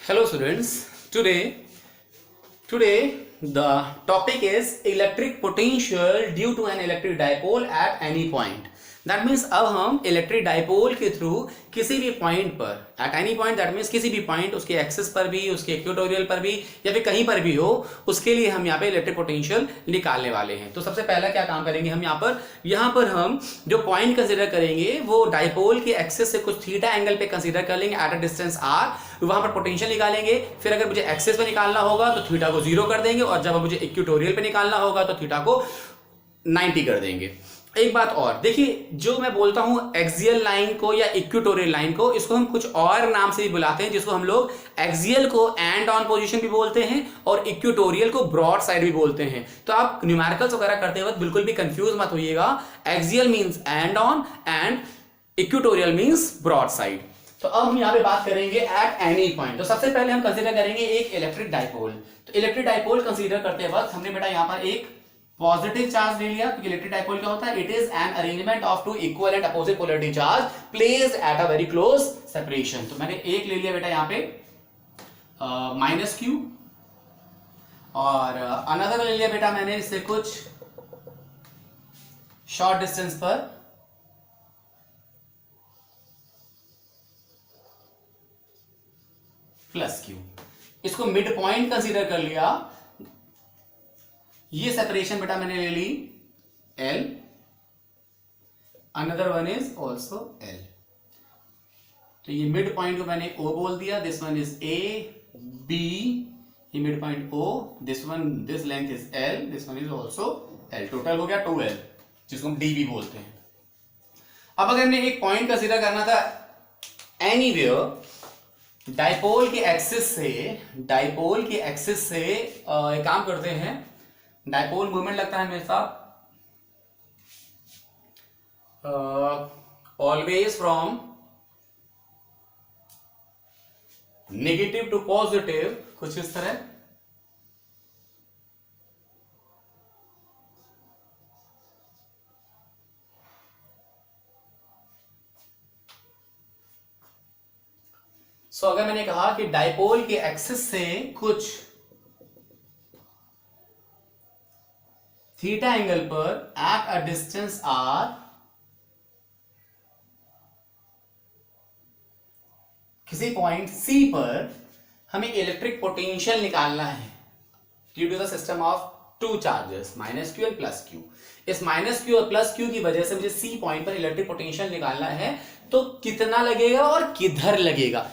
Hello students, today the topic is electric potential due to an electric dipole at any point. That means अब हम electric dipole के through किसी भी point पर at any point, that means किसी भी point उसके axis पर भी, उसके इक्वेटोरियल पर भी या फिर कहीं पर भी हो, उसके लिए हम यहाँ पे इलेक्ट्रिक पोटेंशियल निकालने वाले हैं। तो सबसे पहला क्या काम करेंगे हम यहाँ पर हम जो पॉइंट कंसीडर करेंगे वो डाइपोल के एक्सिस से कुछ थीटा एंगल पे कंसीडर कर लेंगे एट अ डिस्टेंस आर, वहां पर पोटेंशियल निकालेंगे। फिर अगर मुझे एक्सिस पे निकालना होगा तो थीटा को 0 कर देंगे, और जब मुझे इक्वेटोरियल पे निकालना होगा तो थीटा को 90 कर देंगे। एक बात और देखिए, जो मैं बोलता हूं एक्सियल लाइन को या इक्वेटोरियल लाइन को, इसको हम कुछ और नाम से भी बुलाते हैं, जिसको हम लोग एक्सियल को एंड ऑन पोजीशन भी बोलते हैं और इक्वेटोरियल को ब्रॉड साइड भी बोलते हैं। तो आप न्यूमेरिकल्स वगैरह करते वक्त बिल्कुल भी कंफ्यूज मत होइएगा। Axial means end on end equatorial means broad side. तो अब हम यहाँ पे बात करेंगे एट एनी पॉइंट। तो सबसे पहले हम कंसीडर करेंगे एक इलेक्ट्रिक डाइपोल। तो इलेक्ट्रिक डाइपोल कंसीडर करते वक्त हमने बेटा यहाँ पर एक पॉजिटिव चार्ज ले लिया, क्योंकि इलेक्ट्रिक डाइपोल क्या होता है, it is an arrangement of two equal and opposite polarity charge placed at a very close separation. तो मैंने एक ले लिया बेटा यहाँ पे -q, और अनदर ले लिया बेटा मैंने इससे कुछ शॉर्ट डिस्टेंस पर +q। इसको मिड पॉइंट कंसीडर कर लिया। ये सेपरेशन बेटा मैंने ले ली L, another one is also L। तो ये मिड पॉइंट को मैंने O बोल दिया। This one is A B, ये mid point O, this length is L, this one is also L। Total हो गया 2L, जिसको हम D भी बोलते हैं। अब अगर हमने एक पॉइंट कंसीडर करना था एनीवेयर, डाइपोल के एक्सिस से एक काम करते हैं, डाइपोल मूवमेंट लगता है हमेशा always from negative to positive, कुछ इस तरह। सो अगर मैंने कहा कि डाइपोल के एक्सिस से कुछ थीटा एंगल पर एट अ डिस्टेंस आर किसी पॉइंट सी पर हमें इलेक्ट्रिक पोटेंशियल निकालना है due to the system of two charges -q and +q। इस -q और +q की वजह से मुझे सी पॉइंट पर इलेक्ट्रिक पोटेंशियल निकालना है। तो कितना लगेगा और किधर लगेगा?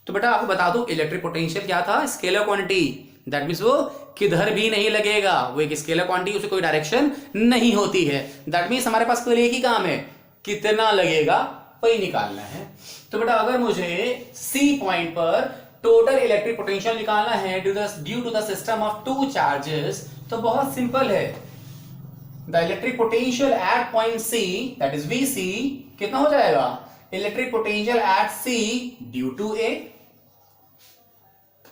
तो बेटा आपको बता दूं, इलेक्ट्रिक पोटेंशियल क्या था, स्केलर क्वांटिटी। दैट मीन्स वो किधर भी नहीं लगेगा, वो एक स्केलर क्वांटिटी, उसे कोई डायरेक्शन नहीं होती है। दैट मीन्स हमारे पास केवल एक ही काम है, कितना लगेगा वही निकालना है। तो बेटा अगर मुझे सी पॉइंट पर टोटल इलेक्ट्रिक पोटेंशियल निकालना है due to the system of two charges, तो बहुत सिंपल है। The electric potential at point C, that is VC, कितना हो जाएगा, electric potential at C due to A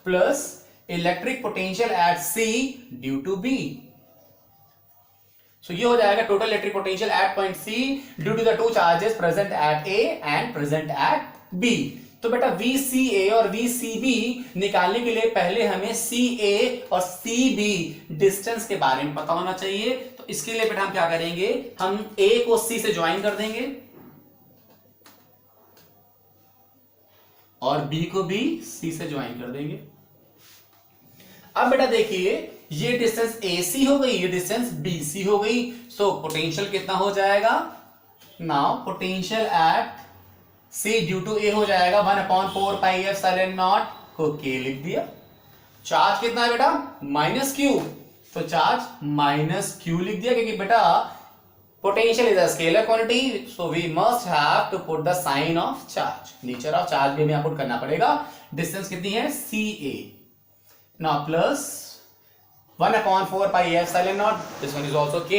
plus electric potential at C due to B। So ये हो जाएगा total electric potential at point C due to the two charges present at A and present at B। तो बेटा VCA और VCB निकालने के लिए पहले हमें CA और CB डिस्टेंस के बारे में पता होना चाहिए। तो इसके लिए बेटा हम क्या करेंगे, हम A को C से ज्वाइन कर देंगे और B को भी C से ज्वाइन कर देंगे। अब बेटा देखिए, ये डिस्टेंस AC हो गई, ये डिस्टेंस BC हो गई। सो पोटेंशियल कितना हो जाएगा, now potential at C due to A हो जाएगा 1/4πε0 को K लिख दिया। चार्ज कितना है बेटा, -q, तो चार्ज -q लिख दिया, क्योंकि बेटा potential is a scalar quantity, so we must have to put the sign of charge. Nature of charge भी हमें पुट करना पड़ेगा। डिस्टेंस कितनी है, CA। Now plus 1/4πε0, this one is also K,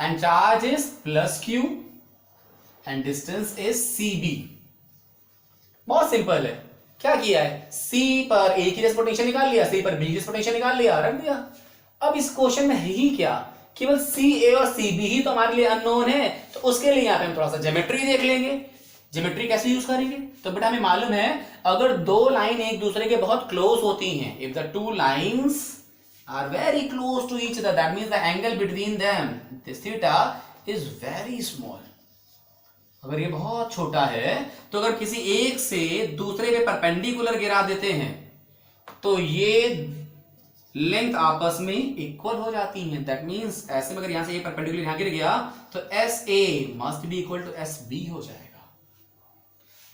and charge is +q and distance is CB। बहुत simple है। क्या किया है, C पर A की पोटेंशियल निकाल लिया, C पर B की पोटेंशियल निकाल लिया, रख दिया। अब इस क्वेश्चन में है ही क्या, केवल CA और CB ही तो हमारे लिए अननोन है। तो उसके लिए यहां पे हम थोड़ा सा ज्योमेट्री देख लेंगे। ज्योमेट्री कैसे यूज करेंगे? तो बेटा हमें मालूम है अगर दो लाइन एक दूसरे के बहुत क्लोज होती हैं, if the two lines are very close to each other, that means the angle between them this theta is very small. अगर ये बहुत छोटा है तो अगर किसी एक से दूसरे पे परपेंडिकुलर गिरा देते हैं तो ये लेंथ आपस में इक्वल हो जाती हैं। दैट मींस ऐसे में अगर यहां से ये परपेंडिकुलर यहां गिर गया तो S A must be equal to S B हो जाएगा।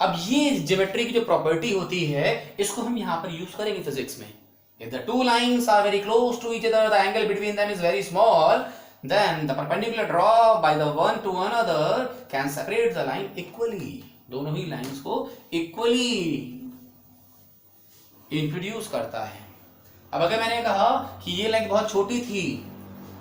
अब ये ज्योमेट्री की जो प्रॉपर्टी होती है इसको हम यहां पर यूज करेंगे फिजिक्स में। If the two lines are very close to each other, the angle between them is very small, then the perpendicular draw by the one to another can separate the line equally। दोनों ही lines को equally introduce करता है। अब अगर मैंने कहा कि ये लाइन बहुत छोटी थी,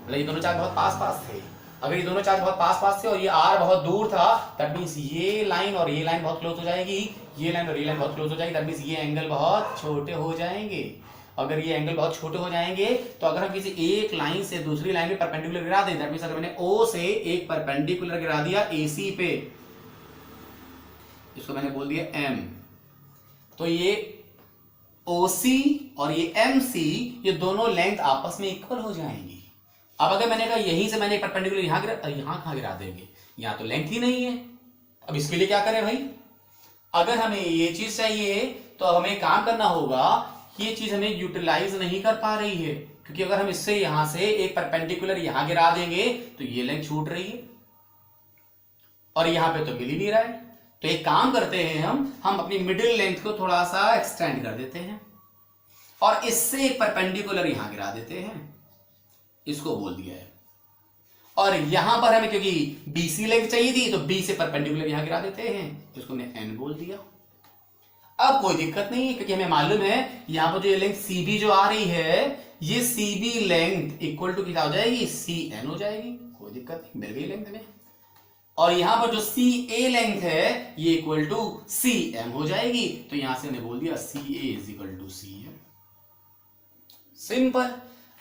मतलब ये दोनों चार्ज बहुत पास पास थे, अगर ये दोनों चार्ज बहुत पास पास थे और ये आर बहुत दूर था, दैट मींस ये लाइन और ये लाइन बहुत क्लोज हो जाएगी, ये लाइन और ये लाइन बहुत क्लोज हो जाएगी, दैट मींस ये एंगल बहुत छोटे हो जाएंगे। अगर ये एंगल बहुत छोटे हो जाएंगे तो अगर हम किसी एक लाइन से दूसरी लाइन पे परपेंडिकुलर गिरा दें, दैट मींस अगर मैंने O से एक परपेंडिकुलर गिरा दिया AC पे, इसको मैंने बोल दिया M, तो ये OC और ये MC ये दोनों लेंथ आपस में इक्वल हो जाएंगी। अब अगर मैंने कहा यहीं से मैंने एक परपेंडिकुलर यहां कहां गिरा देंगे, यहां तो लेंथ ही नहीं है। अब इसके लिए क्या करें भाई? अगर हमें ये चीज चाहिए तो हमें काम करना होगा, ये चीज हमें यूटिलाइज नहीं कर पा रही है, क्योंकि अगर हम इससे यहां से एक परपेंडिकुलर यहां गिरा देंगे तो ये लेंथ छूट रही है और यहां पे तो मिल ही नहीं रहा है। तो एक काम करते हैं, हम अपनी मिडिल लेंथ को थोड़ा सा एक्सटेंड कर देते हैं और इससे एक परपेंडिकुलर यहां गिरा देते हैं, इसको बोल दिया है। और यहां पर हमें क्योंकि BC लेंथ चाहिए थी तो B से परपेंडिकुलर यहां गिरा देते हैं, इसको हमने N बोल दिया। अब कोई दिक्कत नहीं है क्योंकि हमें मालूम है यहां पर जो ये लेंथ CB जो आ रही है, ये CB लेंथ इक्वल टू क्या हो जाएगी? CN हो जाएगी। कोई दिक्कत नहीं, मिल गई लेंथ में। और यहां पर जो CA लेंथ है ये इक्वल टू CM हो जाएगी, तो यहां से हमने बोल दिया CA is equal to CM। Simple.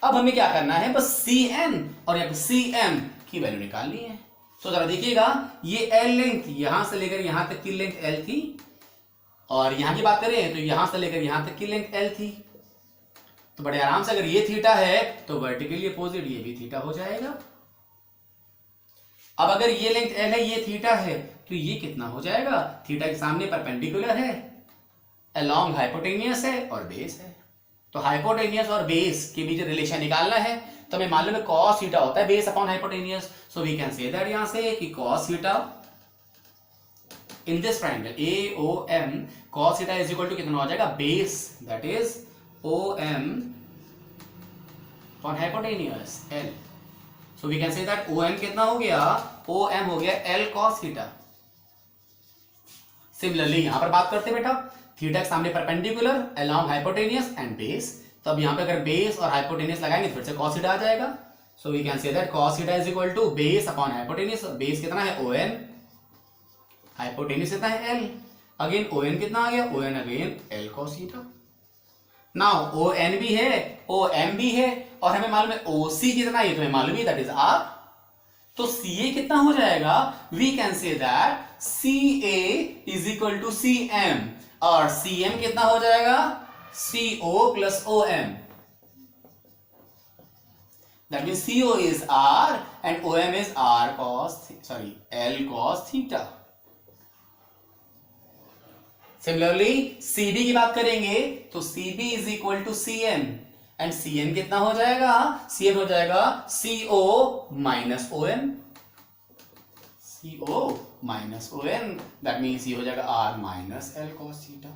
अब हमें क्या करना है? बस CN और या CM की वैल्यू निकालनी है। तो जरा देखिएगा, ये L लेंथ यहां से लेकर यहां तक की लेंथ L थी, और यहां की बात करें तो यहां से लेकर यहां तक की लेंथ L थी। तो बड़े आराम से अगर ये थीटा है तो वर्टिकली अपोजिट ये भी थीटा हो जाएगा। अब अगर ये लेंथ L है, ये थीटा है, तो ये कितना हो जाएगा? थीटा के सामने परपेंडिकुलर है, अलोंग हाइपोटेनियस है और बेस है। तो हाइपोटेनियस और बेस के बीच रिलेशन निकालना है, तो हमें मालूम है cos थीटा होता है base upon hypotenuse. So we can say that यहां से कि cos theta in this triangle AOM, cos theta is equal to कितना हो जाएगा? Base, that is OM upon hypotenuse L। So we can say that OM कितना हो गया? OM हो गया L cos थीटा। सिमिलरली यहां पर बात करते हैं बेटा, थीटा के सामने perpendicular, along hypotenuse and base. तो अब यहां पे अगर बेस और हाइपोटेनियस लगाएंगे फिर से cos थीटा आ जाएगा। So we can say that cos theta is equal to base upon hypotenuse. Base कितना है? ON, हाइपोटेनियस कितना है? L। अगेन ON कितना आ गया? ON again L cos theta. Now ON भी है, OM भी है, और हमें मालूम है OC कितना है, ये तो हमें मालूम है, दैट इज R। तो CA कितना हो जाएगा? We can say that CA is equal to CM, और CM कितना हो जाएगा? CO plus OM। That means CO is R and OM is L cos theta. Similarly, CB की बात करेंगे तो CB is equal to CN, and CN कितना हो जाएगा? CN हो जाएगा CO minus OM, CO minus OM, that means ये हो जाएगा R minus L cos theta।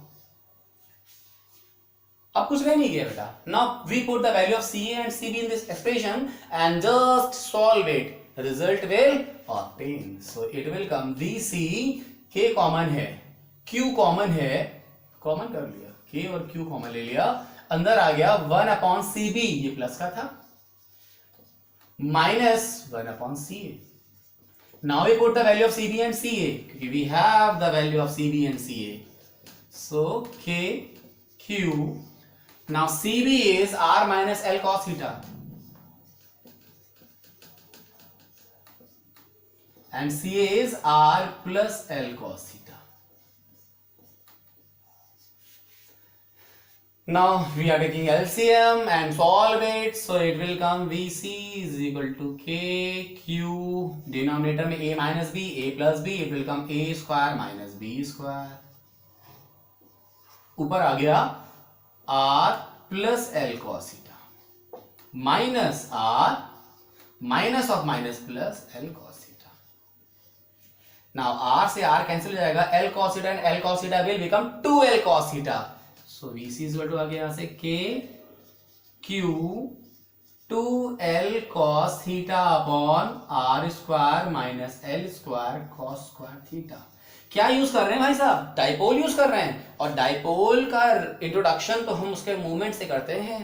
अब कुछ रह नहीं गया बेटा। Now we put the value of CA and CB in this expression and just solve it. Result will obtain. So it will come VC, K common है, Q common है, common कर लिया, K और Q कॉमन ले लिया, अंदर आ गया 1/CB, ये प्लस का था, minus 1/CA। Now we put the value of CB and CA क्योंकि we have the value of CB and CA. So K, Q. Now CB is R minus L cos theta, and CA is R plus L cos theta. Now we are taking LCM and solve it, so it will come VC is equal to K Q, denominator में A minus B, A plus B, it will come A square minus B square. ऊपर आ गया R plus L cos theta minus R minus of minus plus L cos theta. Now R से R cancel हो जाएगा, L cos theta and L cos theta will become 2L cos theta. So VC is equal to आ गया यहाँ से K Q 2L cos theta upon R square minus L square cos square theta. क्या use कर रहे हैं भाई साहब? Dipole use कर रहे हैं, और डाइपोल का इंट्रोडक्शन तो हम उसके मूवमेंट से करते हैं.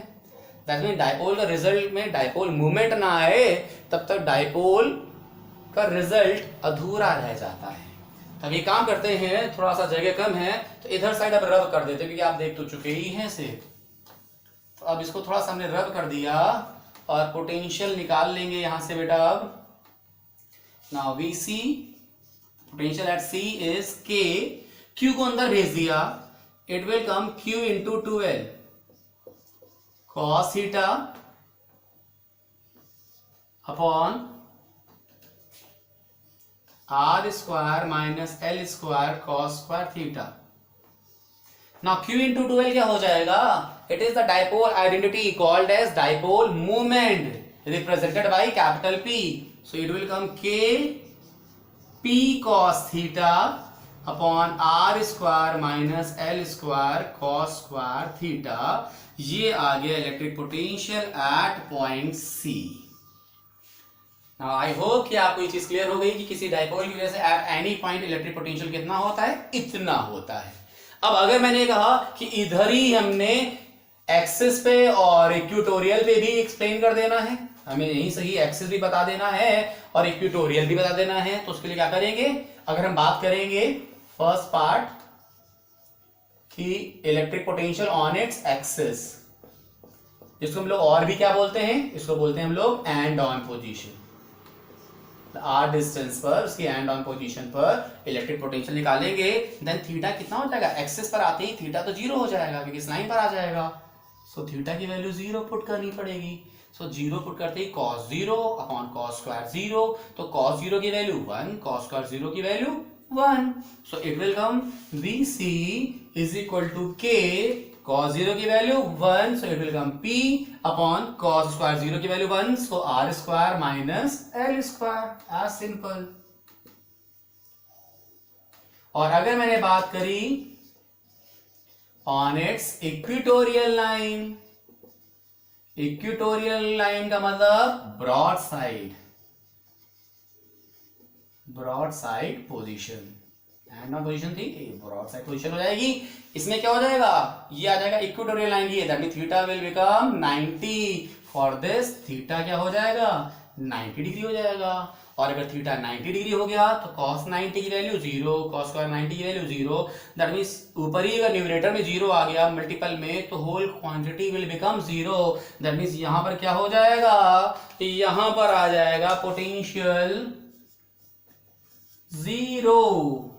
दैट मीन डाइपोल का रिजल्ट में डाइपोल मूवमेंट ना आए तब तक डाइपोल का रिजल्ट अधूरा रह जाता है. तो अब ये काम करते हैं, थोड़ा सा जगह कम है तो इधर साइड अब रब कर देते हैं, क्योंकि आप देख तो चुके ही हैं से. तो अब इसको थोड़ा सा हमने रब कर दिया और पोटेंशियल निकाल लेंगे यहां से बेटा. अब now VC potential at C is K, Q को अंदर भेज दिया, it will come Q into 2L cos theta upon R square minus L square cos square theta. Now Q into 2L क्या हो जाएगा? It is the dipole identity called as dipole movement represented by capital P. So it will come K P cos theta upon R square minus L square cos square theta. ये आ गया electric potential at point C. I hope कि आपको ये चीज clear हो गई कि किसी डाइपोल की वजह से at any point electric potential कितना होता है? इतना होता है. अब अगर मैंने कहा कि इधर ही हमने एक्सिस पे और इक्वेटोरियल पे भी एक्सप्लेन कर देना है, हमें यहीं से ही एक्सिस भी बता देना है और इक्वेटोरियल भी बता देना है, तो उसके लिए क्या करेंगे? अगर हम बात करेंगे फर्स्ट पार्ट कि electric potential on its axis, जिसको हम लोग और भी क्या बोलते हैं? इसको बोलते हैं हम लोग and on position. R distance पर, उसकी एंड ऑन पोजीशन पर इलेक्ट्रिक पोटेंशियल निकालेंगे. देन थीटा कितना हो जाएगा? एक्सिस पर आते ही थीटा तो जीरो हो जाएगा, क्योंकि इस लाइन पर आ जाएगा. सो थीटा की वैल्यू जीरो पुट करनी पड़ेगी. सो जीरो पुट करते ही cos 0 अपॉन cos स्क्वायर 0, तो cos 0 की वैल्यू 1, cos स्क्वायर 0 की value 1. So it will come VC is equal to K cos 0 की value 1, so it will come P upon cos square 0 की value 1, so R square minus L square. As simple. और अगर मैंने बात करी on its equatorial line, equatorial line का मतलब broad side, broad side position. And on position थी, broad side position हो जाएगी. इसमें क्या हो जाएगा? ये आ जाएगा इक्वेटोरियल लाइन की, that mean theta will become 90. For this theta क्या हो जाएगा? 90 डिग्री हो जाएगा. और अगर थीटा 90 डिग्री हो गया तो cos 90 की वैल्यू 0, cos स्क्वायर 90 की वैल्यू 0. दैट मीन्स ऊपर ही अगर न्यूमरेटर में 0 आ गया मल्टीपल में, तो whole quantity will become 0. That means यहां पर क्या हो जाएगा? यहां पर आ जाएगा पोटेंशियल 0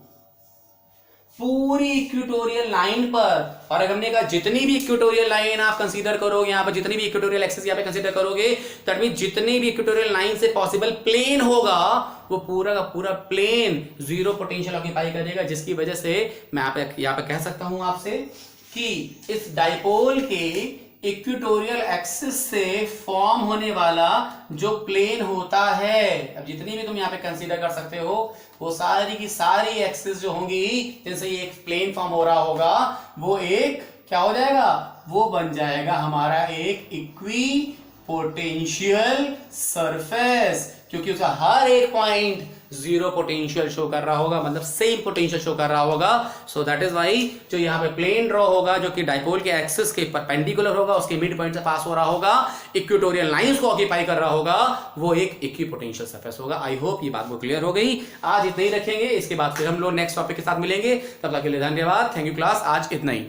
पूरी इक्वेटोरियल लाइन पर. और अगर हमने कहा जितनी भी इक्वेटोरियल लाइन आप कंसीडर करोगे, यहां पर जितनी भी इक्वेटोरियल एक्सिस यहां पे कंसीडर करोगे, दैट मीन जितनी भी इक्वेटोरियल लाइन से पॉसिबल प्लेन होगा, वो पूरा का पूरा प्लेन जीरो पोटेंशियल ऑक्यूपाई करेगा. जिसकी वजह से मैं यहां पे कह सकता हूं आपसे कि इस डाइपोल के इक्वेटोरियल एक्सिस से फॉर्म होने वाला जो प्लेन होता है, अब जितनी भी तुम यहाँ पे कंसीडर कर सकते हो, वो सारी की सारी एक्सिस जो होंगी जिनसे ये एक प्लेन फॉर्म हो रहा होगा, वो एक क्या हो जाएगा? वो बन जाएगा हमारा एक इक्वी पोटेंशियल सरफेस, क्योंकि उसका हर एक पॉइंट जीरो पोटेंशियल शो कर रहा होगा, मतलब सेम पोटेंशियल शो कर रहा होगा. सो दैट इज वाई जो यहाँ पे प्लेन ड्रॉ होगा, जो कि डाइपोल के एक्सिस के परपेंडिकुलर होगा, उसके मिड पॉइंट से पास हो रहा होगा, इक्वेटोरियल लाइंस को ऑक्यूपाई कर रहा होगा, वो एक इक्वी पोटेंशियल सरफेस होगा. आई होप ये बात को क्लियर हो गई. आज इतना ही रखेंगे, इसके बाद फिर हम लोग नेक्स्ट टॉपिक के साथ मिलेंगे. तब तक के लिए धन्यवाद. Thank you class. आज इतना ही.